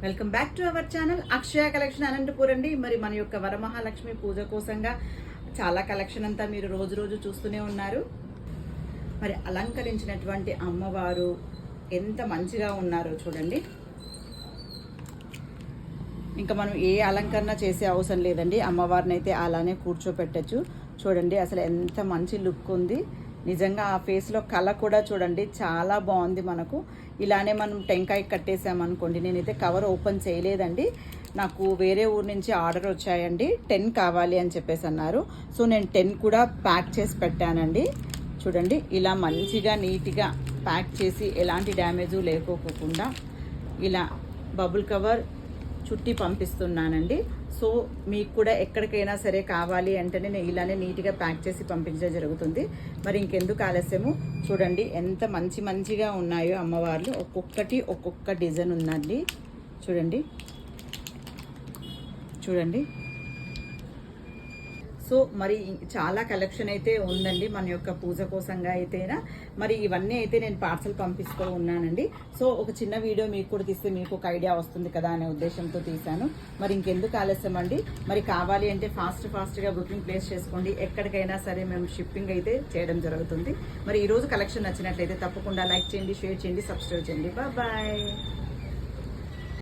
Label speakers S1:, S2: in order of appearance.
S1: Welcome back to our channel Akshaya collection Anantapur అండి. మరి మన యొక్క వరమహాలక్ష్మి పూజ కోసంగా చాలా కలెక్షన్ అంతా మీరు రోజు రోజు చూస్తూనే ఉన్నారు. మరి అలంకరించినటువంటి అమ్మవారు ఎంత మంచిగా ఉన్నారో చూడండి. ఇంకా మనం ఏ అలంకరణ చేసే అవసరం లేదండి, అమ్మవారిని అయితే అలానే కూర్చోపెట్టచ్చు. చూడండి అసలు ఎంత మంచి లుక్ ఉంది. నిజంగా ఆ ఫేస్లో కళ కూడా చూడండి చాలా బాగుంది. మనకు ఇలానే మనం టెంకాయ కట్టేసామనుకోండి, నేనైతే కవర్ ఓపెన్ చేయలేదండి, నాకు వేరే ఊరు నుంచి ఆర్డర్ వచ్చాయండి, 10 కావాలి అని చెప్పేసి అన్నారు. సో నేను 10 కూడా ప్యాక్ చేసి పెట్టానండి. చూడండి ఇలా మంచిగా నీట్గా ప్యాక్ చేసి ఎలాంటి డ్యామేజు లేకోకుండా ఇలా బబుల్ కవర్ చుట్టి పంపిస్తున్నానండి. సో మీకు కూడా ఎక్కడికైనా సరే కావాలి అంటే నేను ఇలానే నీట్గా ప్యాక్ చేసి పంపించడం జరుగుతుంది. మరి ఇంకెందుకు ఆలస్యము, చూడండి ఎంత మంచిగా ఉన్నాయో అమ్మవార్లు. ఒక్కొక్కటి ఒక్కొక్క డిజైన్ ఉందండి. చూడండి చూడండి సో మరి చాలా కలెక్షన్ అయితే ఉందండి మన యొక్క పూజ కోసంగా అయితేనా. మరి ఇవన్నీ అయితే నేను పార్సల్ పంపిస్తూ ఉన్నానండి. సో ఒక చిన్న వీడియో మీకు కూడా తీస్తే మీకు ఒక ఐడియా వస్తుంది కదా అనే ఉద్దేశంతో తీశాను. మరి ఇంకెందుకు ఆలస్యం అండి, మరి కావాలి అంటే ఫాస్ట్గా బుకింగ్ ప్లేస్ చేసుకోండి. ఎక్కడికైనా సరే మేము షిప్పింగ్ అయితే చేయడం జరుగుతుంది. మరి ఈరోజు కలెక్షన్ నచ్చినట్లయితే తప్పకుండా లైక్ చేయండి, షేర్ చేయండి, సబ్స్క్రైబ్ చేయండి. బాయ్.